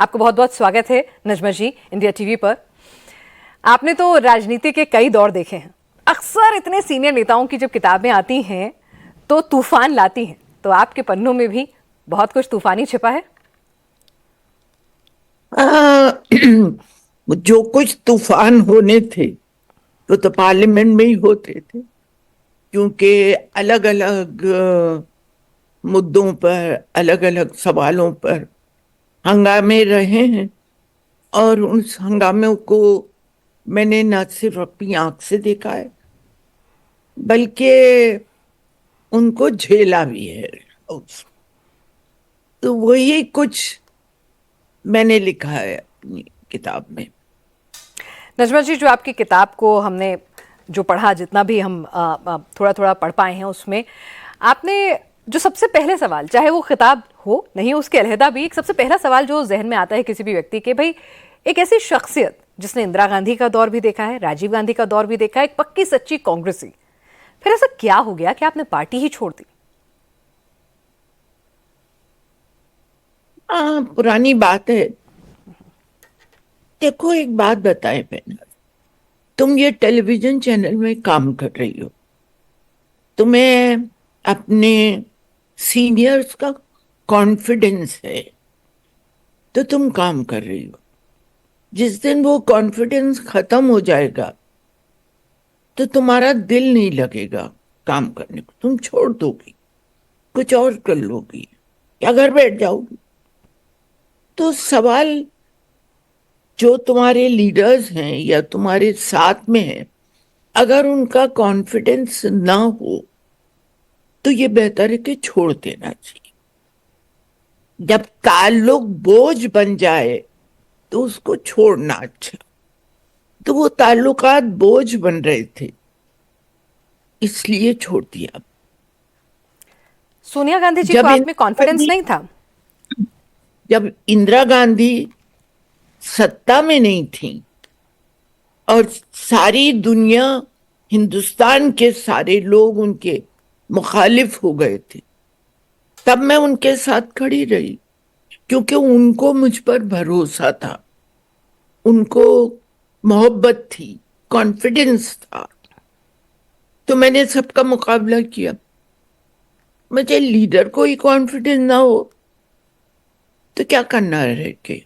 आपका बहुत बहुत स्वागत है नजमा जी इंडिया टीवी पर। आपने तो राजनीति के कई दौर देखे हैं। अक्सर इतने सीनियर नेताओं की जब किताबें आती हैं तो तूफान लाती हैं, तो आपके पन्नों में भी बहुत कुछ तूफानी छिपा है। आ, जो कुछ तूफान होने थे तो पार्लियामेंट में ही होते थे, क्योंकि अलग अलग मुद्दों पर, अलग अलग सवालों पर हंगामे रहे हैं। और उस हंगामे को मैंने न सिर्फ अपनी आंख से देखा है, बल्कि उनको झेला भी है। तो वही कुछ मैंने लिखा है अपनी किताब में। नजमा जी, जो आपकी किताब को हमने जो पढ़ा, जितना भी हम थोड़ा थोड़ा पढ़ पाए हैं, उसमें आपने जो सबसे पहले सवाल, चाहे वो खिताब हो नहीं उसके अलहदा भी, एक सबसे पहला सवाल जो जहन में आता है किसी भी व्यक्ति के, भाई एक ऐसी शख्सियत जिसने इंदिरा गांधी का दौर भी देखा है, राजीव गांधी का दौर भी देखा है, एक पक्की सच्ची कांग्रेसी, फिर ऐसा क्या हो गया कि आपने पार्टी ही छोड़ दी? पुरानी बात है। देखो, एक बात बताए मैंने, तुम ये टेलीविजन चैनल में काम कर रही हो, तुम्हें अपने सीनियर्स का कॉन्फिडेंस है तो तुम काम कर रही हो। जिस दिन वो कॉन्फिडेंस खत्म हो जाएगा तो तुम्हारा दिल नहीं लगेगा काम करने को, तुम छोड़ दोगी, कुछ और कर लोगी या घर बैठ जाओगी। तो सवाल जो तुम्हारे लीडर्स हैं या तुम्हारे साथ में हैं, अगर उनका कॉन्फिडेंस ना हो तो ये बेहतर है कि छोड़ देना चाहिए। जब ताल्लुक बोझ बन जाए तो उसको छोड़ना अच्छा। तो वो ताल्लुकात बोझ बन रहे थे, इसलिए छोड़ दिया। सोनिया गांधी जी को जब आप में कॉन्फिडेंस नहीं था? जब इंदिरा गांधी सत्ता में नहीं थी और सारी दुनिया, हिंदुस्तान के सारे लोग उनके मुखालिफ हो गए थे, तब मैं उनके साथ खड़ी रही, क्योंकि उनको मुझ पर भरोसा था, उनको मोहब्बत थी, कॉन्फिडेंस था। तो मैंने सबका मुकाबला किया। मुझे लीडर को ही कॉन्फिडेंस ना हो तो क्या करना रह के।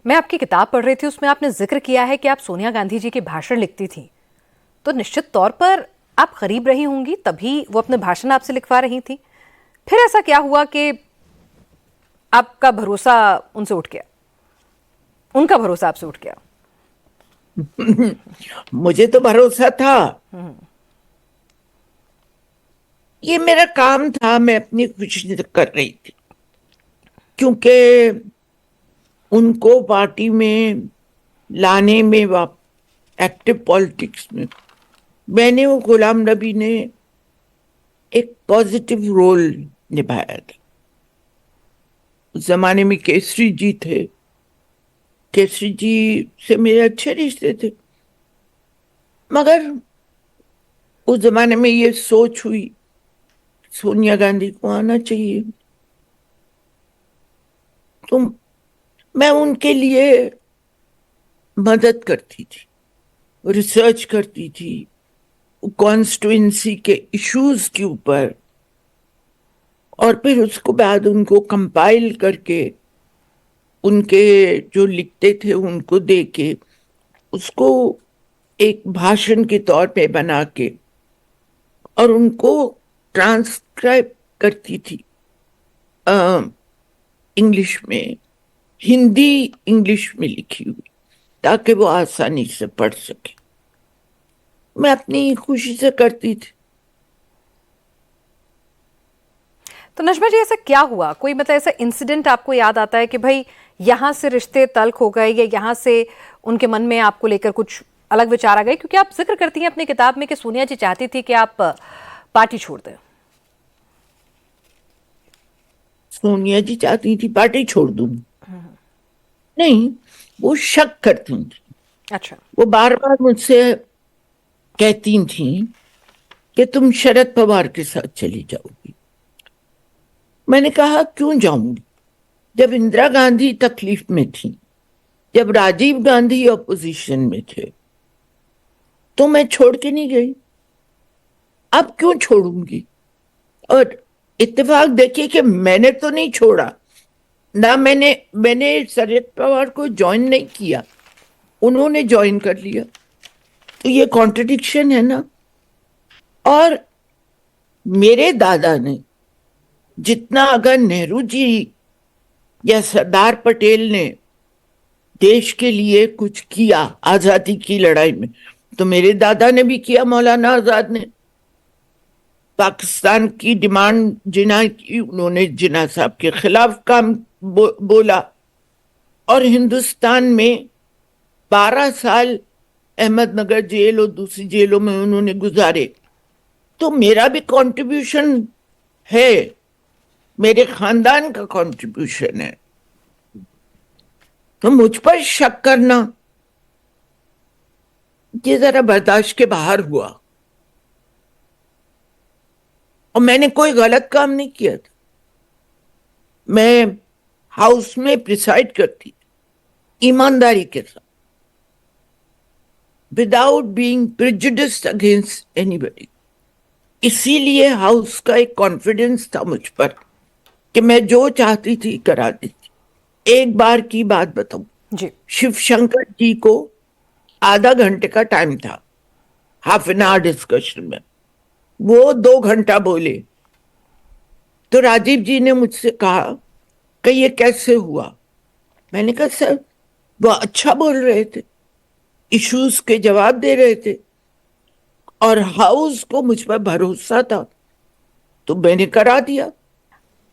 मैं आपकी किताब पढ़ रही थी, उसमें आपने जिक्र किया है कि आप सोनिया गांधी जी के भाषण लिखती थी, तो निश्चित तौर पर आप करीब रही होंगी, तभी वो अपने भाषण आपसे लिखवा रही थी। फिर ऐसा क्या हुआ कि आपका भरोसा उनसे उठ गया, उनका भरोसा आपसे उठ गया? मुझे तो भरोसा था, ये मेरा काम था, मैं अपनी खुशी से कर रही थी। क्योंकि उनको पार्टी में लाने में, एक्टिव पॉलिटिक्स में, मैंने और गुलाम नबी ने एक पॉजिटिव रोल निभाया था। उस जमाने में केसरी जी थे, केसरी जी से मेरे अच्छे रिश्ते थे, मगर उस जमाने में ये सोच हुई सोनिया गांधी को आना चाहिए। तो मैं उनके लिए मदद करती थी, रिसर्च करती थी कॉन्स्टिट्यूंसी के इश्यूज के ऊपर, और फिर उसको बाद उनको कंपाइल करके उनके जो लिखते थे उनको दे के उसको एक भाषण के तौर पे बना के और उनको ट्रांसक्राइब करती थी, इंग्लिश में, हिंदी इंग्लिश में लिखी हुई, ताकि वो आसानी से पढ़ सके। मैं अपनी खुशी से करती थी। तो नजमा जी, ऐसा क्या हुआ? कोई मतलब ऐसा इंसिडेंट आपको याद आता है कि भाई यहां से रिश्ते तल्ख हो गए, या यहां से उनके मन में आपको लेकर कुछ अलग विचार आ गए? क्योंकि आप जिक्र करती हैं अपनी किताब में कि सोनिया जी चाहती थी कि आप पार्टी छोड़ दें। सोनिया जी चाहती थी पार्टी छोड़ दूं? नहीं, वो शक करती थी। अच्छा। वो बार बार मुझसे कहती थी कि तुम शरद पवार के साथ चली जाओगी। मैंने कहा क्यों जाऊंगी, जब इंदिरा गांधी तकलीफ में थी, जब राजीव गांधी ऑपोजिशन में थे, तो मैं छोड़ के नहीं गई। अब क्यों छोड़ूंगी? और इत्तेफाक देखिए कि मैंने तो नहीं छोड़ा ना, मैंने शरद पवार को ज्वाइन नहीं किया, उन्होंने ज्वाइन कर लिया। तो ये कॉन्ट्रडिक्शन है ना। और मेरे दादा ने जितना अगर नेहरू जी या सरदार पटेल ने देश के लिए कुछ किया आजादी की लड़ाई में, तो मेरे दादा ने भी किया। मौलाना आजाद ने पाकिस्तान की डिमांड जिन्ना की, उन्होंने जिन्ना साहब के खिलाफ काम बोला। और हिंदुस्तान में 12 साल अहमदनगर जेल और दूसरी जेलों में उन्होंने गुजारे। तो मेरा भी कंट्रीब्यूशन है, मेरे खानदान का कंट्रीब्यूशन है। तो मुझ पर शक करना ये जरा बर्दाश्त के बाहर हुआ। और मैंने कोई गलत काम नहीं किया था। मैं हाउस में प्रिसाइड करती थी ईमानदारी के साथ, without being prejudiced against anybody. इसीलिए हाउस का एक कॉन्फिडेंस था मुझ पर कि मैं जो चाहती थी करा देती। एक बार की बात बताऊं जी, शिव शंकर जी को आधा घंटे का टाइम था, हाफ एन आवर डिस्कशन में, वो 2 घंटा बोले। तो राजीव जी ने मुझसे कहा कि ये कैसे हुआ? मैंने कहा सर वो अच्छा बोल रहे थे, इश्यूज के जवाब दे रहे थे, और हाउस को मुझ पर भरोसा था, तो मैंने करा दिया।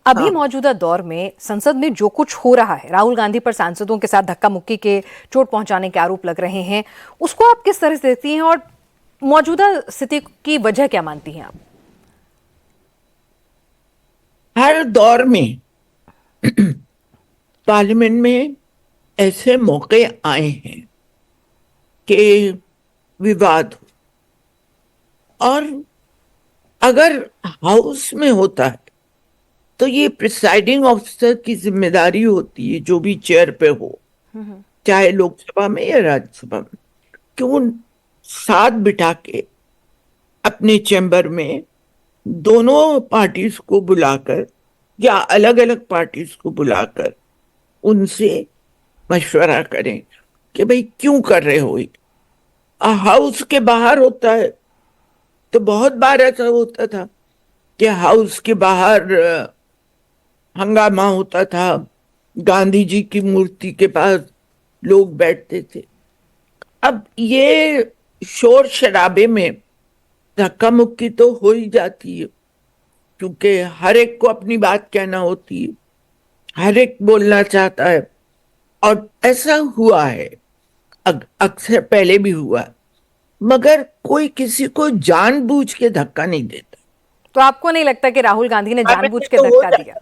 अभी हाँ। मौजूदा दौर में संसद में जो कुछ हो रहा है, राहुल गांधी पर सांसदों के साथ धक्का मुक्की के, चोट पहुंचाने के आरोप लग रहे हैं, उसको आप किस तरह से देखती हैं और मौजूदा स्थिति की वजह क्या मानती हैं आप? हर दौर में पार्लियामेंट में ऐसे मौके आए हैं कि विवाद हो, और अगर हाउस में होता है तो ये प्रिसाइडिंग ऑफिसर की जिम्मेदारी होती है, जो भी चेयर पे हो, चाहे लोकसभा में या राज्यसभा में, कि उन साथ बिठा के अपने चैम्बर में दोनों पार्टीज को बुलाकर या अलग अलग पार्टीज को बुलाकर उनसे मशवरा करें कि भाई क्यों कर रहे हो ये। हाउस के बाहर होता है तो बहुत बार ऐसा होता था कि हाउस के बाहर हंगामा होता था, गांधी जी की मूर्ति के पास लोग बैठते थे। अब ये शोर शराबे में धक्का मुक्की तो हो ही जाती है, क्योंकि हर एक को अपनी बात कहना होती है, हर एक बोलना चाहता है, और ऐसा हुआ है, अक्सर पहले भी हुआ है, मगर कोई किसी को जानबूझ के धक्का नहीं देता। तो आपको नहीं लगता कि राहुल गांधी ने जानबूझ के तो हो धक्का दिया?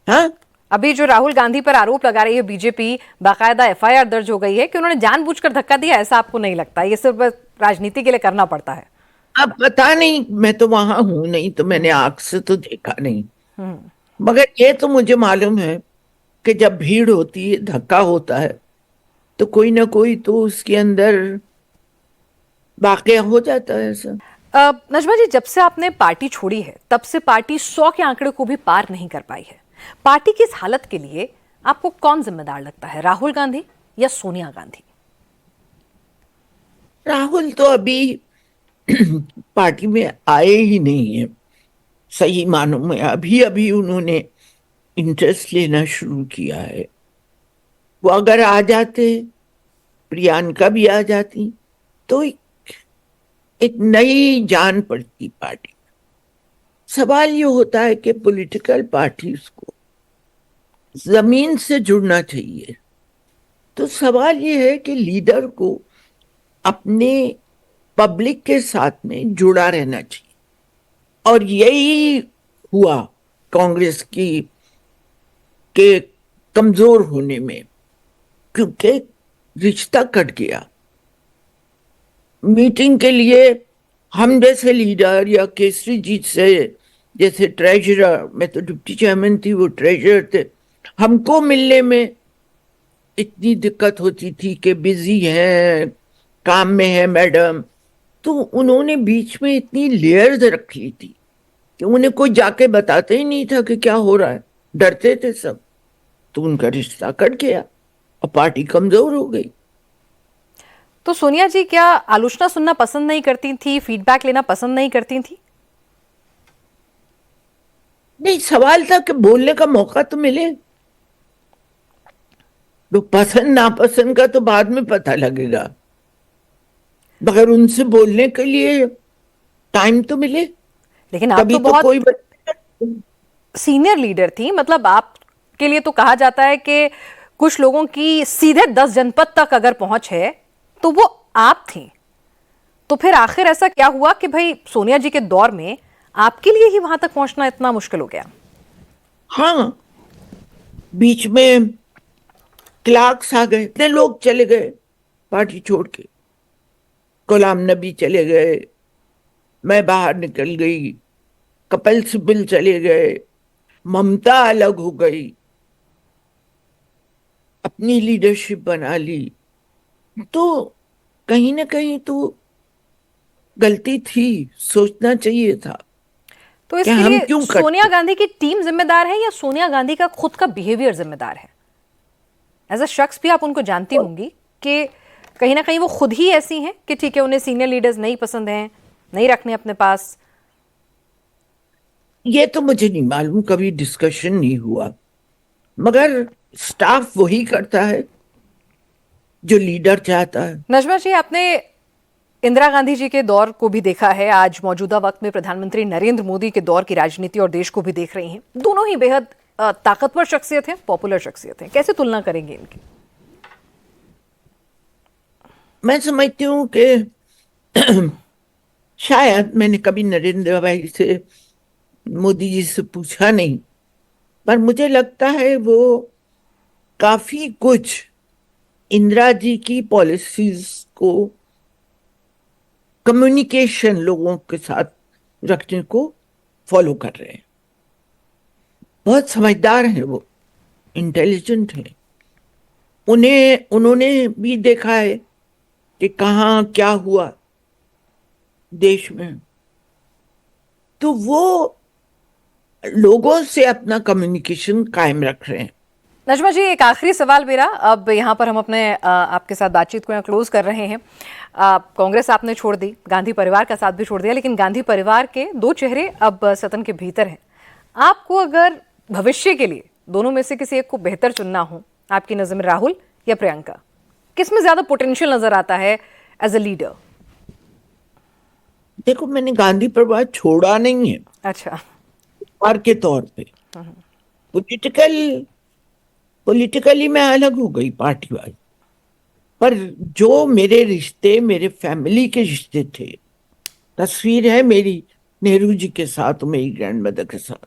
हाँ, अभी जो राहुल गांधी पर आरोप लगा रही है बीजेपी, बाकायदा एफआईआर दर्ज हो गई है कि उन्होंने जानबूझकर धक्का दिया, ऐसा आपको नहीं लगता? ये सिर्फ राजनीति के लिए करना पड़ता है? अब पता नहीं, मैं तो वहां हूं नहीं, तो मैंने आंख से तो देखा नहीं, मगर ये तो मुझे मालूम है कि जब भीड़ होती है, धक्का होता है, तो कोई ना कोई तो उसके अंदर वाकया हो जाता है ऐसा। नजमा जी, जब से आपने पार्टी छोड़ी है तब से पार्टी 100 के आंकड़े को भी पार नहीं कर पाई है। पार्टी की इस हालत के लिए आपको कौन जिम्मेदार लगता है, राहुल गांधी या सोनिया गांधी? राहुल तो अभी पार्टी में आए ही नहीं है, सही मानों में अभी अभी उन्होंने इंटरेस्ट लेना शुरू किया है। वो अगर आ जाते, प्रियंका भी आ जाती, तो एक नई जान पड़ती पार्टी। सवाल ये होता है कि पॉलिटिकल पार्टीज को जमीन से जुड़ना चाहिए। तो सवाल ये है कि लीडर को अपने पब्लिक के साथ में जुड़ा रहना चाहिए, और यही हुआ कांग्रेस की के कमजोर होने में, क्योंकि रिश्ता कट गया। मीटिंग के लिए हम जैसे लीडर या केसरी जी से, जैसे ट्रेजरर, मैं तो डिप्टी चेयरमैन थी, वो ट्रेजरर थे, हमको मिलने में इतनी दिक्कत होती थी कि बिजी है, काम में है मैडम, तो उन्होंने बीच में इतनी लेयर्स रख ली थी कि उन्हें कोई जाके बताते ही नहीं था कि क्या हो रहा है, डरते थे सब। तो उनका रिश्ता कट गया और पार्टी कमजोर हो गई। तो सोनिया जी क्या आलोचना सुनना पसंद नहीं करती थी, फीडबैक लेना पसंद नहीं करती थी? नहीं, सवाल था कि बोलने का मौका तो मिले। तो पसंद नापसंद का तो बाद में पता लगेगा, मगर उनसे बोलने के लिए टाइम तो मिले, लेकिन आप तभी तो तो बहुत कोई सीनियर लीडर थी, मतलब आपके लिए तो कहा जाता है कि कुछ लोगों की सीधे 10 जनपद तक अगर पहुंच है तो वो आप थी। तो फिर आखिर ऐसा क्या हुआ कि भाई सोनिया जी के दौर में आपके लिए ही वहां तक पहुंचना इतना मुश्किल हो गया? हाँ, बीच में क्लार्क्स आ गए, इतने लोग चले गए पार्टी छोड़ के। गुलाम नबी चले गए, मैं बाहर निकल गई, कपिल सिब्बल चले गए, ममता अलग हो गई, अपनी लीडरशिप बना ली। तो कहीं ना कहीं तो गलती थी, सोचना चाहिए था तो कि इसके हम लिए क्यों सोनिया करते। गांधी की टीम जिम्मेदार है या सोनिया गांधी का खुद का बिहेवियर जिम्मेदार है? एज अ शख्स भी आप उनको जानती होंगी कि कहीं ना कहीं वो खुद ही ऐसी हैं कि ठीक है उन्हें सीनियर लीडर्स नहीं पसंद हैं, नहीं रखने अपने पास। ये तो मुझे नहीं मालूम, कभी डिस्कशन नहीं हुआ, मगर स्टाफ वही करता है जो लीडर चाहता है। नजमा जी, आपने इंदिरा गांधी जी के दौर को भी देखा है, आज मौजूदा वक्त में प्रधानमंत्री नरेंद्र मोदी के दौर की राजनीति और देश को भी देख रही हैं। दोनों ही बेहद ताकतवर शख्सियत हैं, पॉपुलर शख्सियत हैं। कैसे तुलना करेंगे इनकी? मैं समझती हूँ कि शायद मैंने कभी नरेंद्र भाई से, मोदी जी से पूछा नहीं, पर मुझे लगता है वो काफी कुछ इंदिरा जी की पॉलिसीज को, कम्युनिकेशन लोगों के साथ रखने को फॉलो कर रहे हैं। बहुत समझदार हैं वो, इंटेलिजेंट हैं। उन्होंने भी देखा है कि कहाँ क्या हुआ देश में, तो वो लोगों से अपना कम्युनिकेशन कायम रख रहे हैं। नजमा जी, एक आखिरी सवाल मेरा, अब यहाँ पर हम अपने आपके साथ बातचीत को यहाँ क्लोज कर रहे हैं। कांग्रेस आपने छोड़ दी, गांधी परिवार का साथ भी छोड़ दिया, लेकिन गांधी परिवार के दो चेहरे अब सदन के भीतर हैं। आपको अगर भविष्य के लिए दोनों में से किसी एक को बेहतर चुनना हो, आपकी नजर में राहुल या प्रियंका, किस में ज्यादा पोटेंशियल नजर आता है एज अ लीडर? देखो, मैंने गांधी परिवार छोड़ा नहीं है अच्छा। परिवार के तौर पे। पॉलिटिकल पॉलिटिकली मैं अलग हो गई पार्टी वाली, पर जो मेरे रिश्ते, मेरे फैमिली के रिश्ते थे, तस्वीर है मेरी नेहरू जी के साथ, मेरी ग्रैंड मदर के साथ,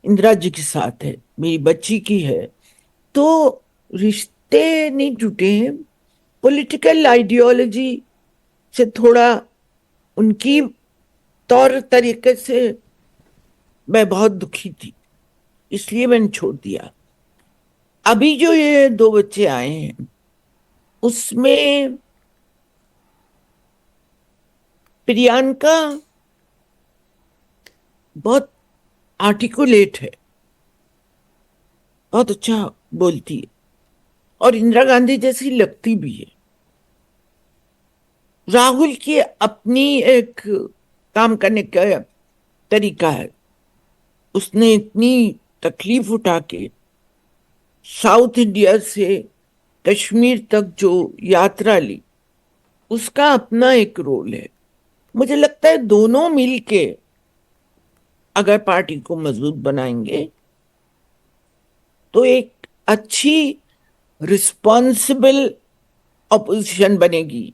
इंदिरा जी के साथ है, मेरी बच्ची की है। तो रिश्ते नहीं टूटे हैं। पॉलिटिकल आइडियोलॉजी से थोड़ा, उनकी तौर तरीके से मैं बहुत दुखी थी, इसलिए मैंने छोड़ दिया। अभी जो ये दो बच्चे आए हैं उसमें प्रियंका बहुत आर्टिकुलेट है, बहुत अच्छा बोलती है, और इंदिरा गांधी जैसी लगती भी है। राहुल की अपनी एक काम करने का तरीका है। उसने इतनी तकलीफ उठा के साउथ इंडिया से कश्मीर तक जो यात्रा ली, उसका अपना एक रोल है। मुझे लगता है दोनों मिलके अगर पार्टी को मजबूत बनाएंगे तो एक अच्छी रिस्पॉन्सिबल ऑपोजिशन बनेगी,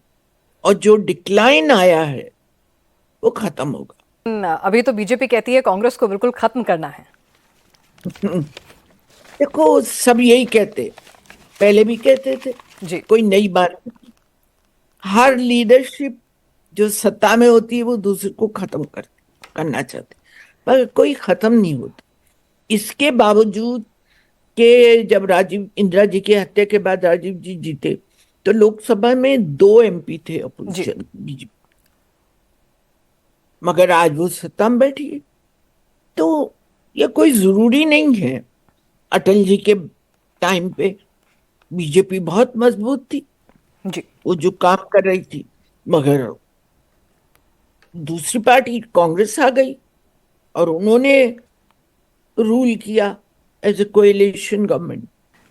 और जो डिक्लाइन आया है वो खत्म होगा। अभी तो बीजेपी कहती है कांग्रेस को बिल्कुल खत्म करना है। देखो, सब यही कहते, पहले भी कहते थे, जी। कोई नई बात नहीं। हर लीडरशिप जो सत्ता में होती है वो दूसरे को खत्म करना चाहती, पर कोई खत्म नहीं होता। इसके बावजूद कि जब राजीव इंदिरा जी की हत्या के बाद राजीव जी जीते तो लोकसभा में 2 MP थे जी अपोजिशन बीजेपी, मगर आज वो सत्ता में बैठी है। तो ये कोई जरूरी नहीं है। अटल जी के टाइम पे बीजेपी बहुत मजबूत थी, जी वो जो काम कर रही थी, मगर दूसरी पार्टी कांग्रेस आ गई और उन्होंने रूल किया एज ए कोएलिशन गवर्नमेंट।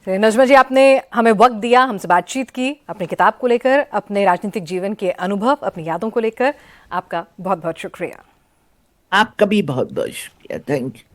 तो नजमा जी, आपने हमें वक्त दिया, हमसे बातचीत की अपनी किताब को लेकर, अपने राजनीतिक जीवन के अनुभव, अपनी यादों को लेकर। आपका बहुत बहुत शुक्रिया। आपका भी बहुत बहुत शुक्रिया। Thank you.